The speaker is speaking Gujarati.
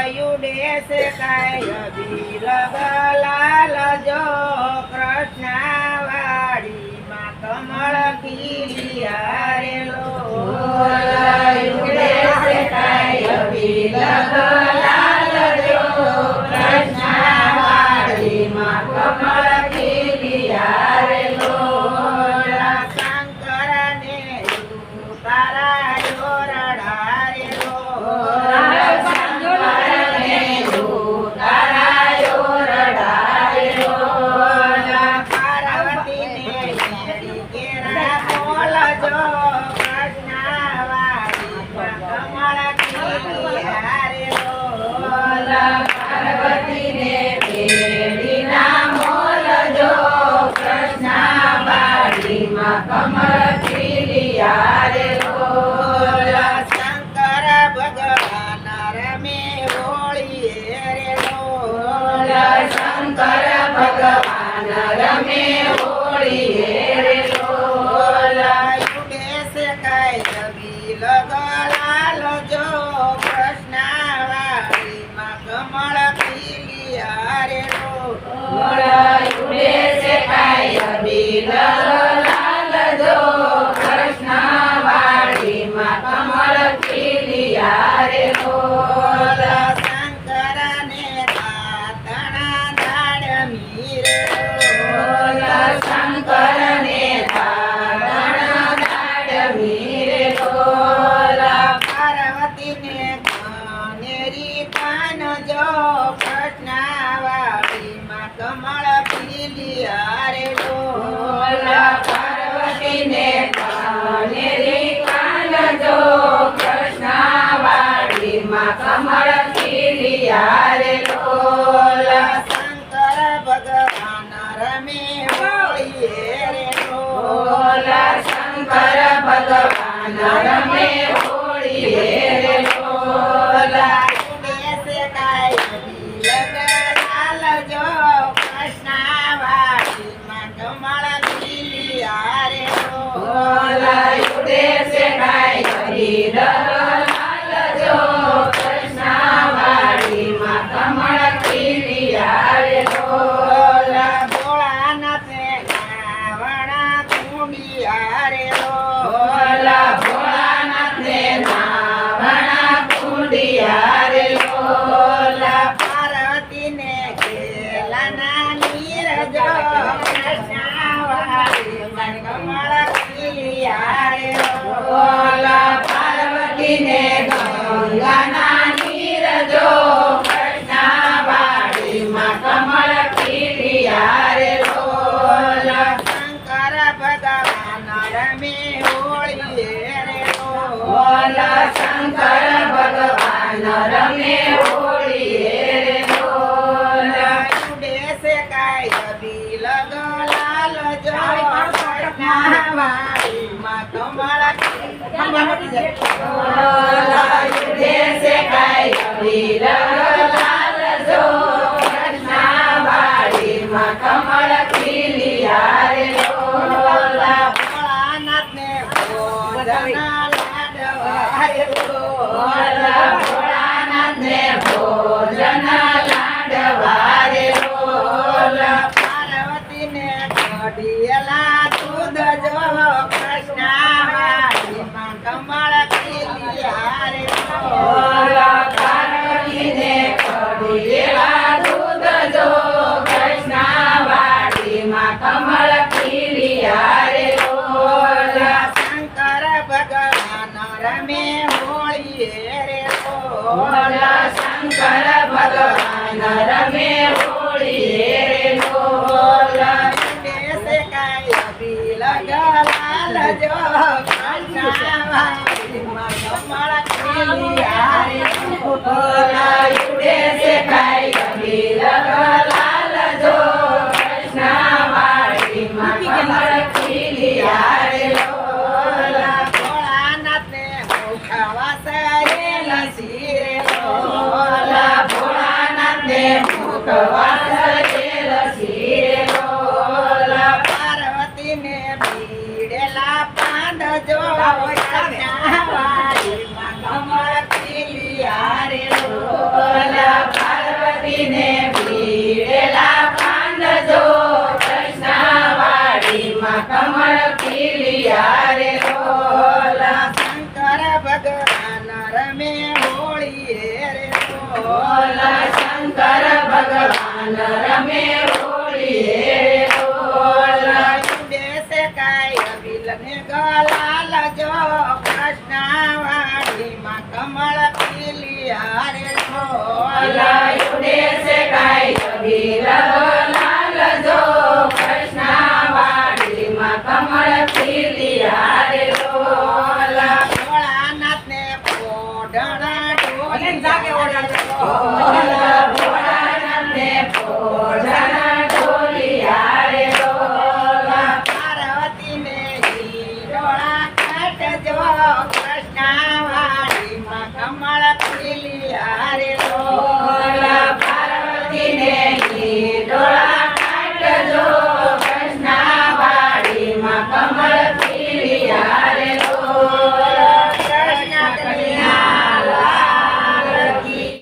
યુડેશ કાય બીલ ગલાલ જો કૃષ્ણવાડી માં કમળ ખીલિયા રે યુડેશ કાય બીલ ગલાલ જો કૃષ્ણવાડી માં કમળ ખીલિયા રે શંકર ને તારા કમળ ખીલિયા રે શંકર ભગવાન રમે હોળીએ રે શંકર ભગવાન રમે હોળીએ રે યુડેશ કાય બીલ ગલાલ જો કૃષ્ણવાડી માં કમળ ખીલિયા રે યુડેશ કાય બીલ જો કૃષ્ણવાડી માં કમળ ખીલિયા રે શંકર ને તાતણા દાડ મીરે શંકર ને તાતણા દાડ મીરે પાર્વતી ને કાનેરી કાન જો કૃષ્ણવાડી માં કમળ ખીલિયા રે ને કાનેરી કાન જો કૃષ્ણવાડી માં કમળ ખીલિયા રે શંકર ભગવાન રમે હોળીએ રે શંકર ભગવાન રમે હોળીએ રે યુડેશ કાય બીલ ગલાલ જો કૃષ્ણવાડી માં કમળ ખીલિયા રે યુડેશ કાય બીલ ગલાલ જો કૃષ્ણવાડી માં કમળ ખીલિયા રે ભોળાનાથ ને નાવણા કુંડિયા રે ભોળાનાથ ને નાવણા કુંડિયા રે પાર્વતી ને કેલાના નીર જો કૃષ્ણવાડી માં કમળ ખીલિયા રે પાર્વતી ને ગંગાના નીર જો કૃષ્ણવાડી માં કમળ ખીલિયા રે શંકર ભગવાન રમે હોળીએ રે શંકર ભગવાન રમે હોળીએ રે યુડેશ કાય બીલ ગલાલ જો કૃષ્ણવાડી માં કમળ યુડેશ કાય બીલ ગલાલ જો કૃષ્ણવાડી માં કમળ ખીલિયા રે ભોળાનાથ ને ભોજન લાડવા રે ભોળાનાથ ને ભોજન લાડવા રે પાર્વતી ને કઢિયેલા દૂધ જો કૃષ્ણવાડી માં કમળ ખીલિયા રે પાર્વતી ને કઢિયેલા દૂધ જો કૃષ્ણવાડી માં કમળ ખીલિયા રે શંકર ભગવાન રમે હોળીએ રે શંકર ભગવાન રમે હોળીએ રે યુડેશ કાય બીલ ગલાલ જો કૃષ્ણવાડી માં કમળ ખીલિયા રે યુડેશ કાય બીલ ગલાલ જો કૃષ્ણવાડી માં કમળ ખીલિયા રે ભોળાનાથ ને મુખવાસ રે લસી રે ભોળાનાથ ને મુખવાસ રે લસી રે પાર્વતી ને ભીડેલા પાંડ જો કૃષ્ણવાડી માં કમળ યારે લોલા પાર્વતીને પીડેલા પાંદ જો કૃષ્ણવાડીમાં કમળ ખીલ્યા રે લોલા શંકર ભગવાન રમે હોળી રે લોલા શંકર ભગવાન રમે હોળી રે લોલા બેસે કાય બિલને ગલાલ જો કૃષ્ણવાડીમાં કમળ ખીલ્યા રે લોલા યુડે સે કાય કબીર લાલ જો કૃષ્ણવાડીમાં કમળ ખીલ્યા રે લોલા ભોળાનાથને પોઢણા ઢોલી લોલા ભોળાનાથને પોઢણા ઢોલિયા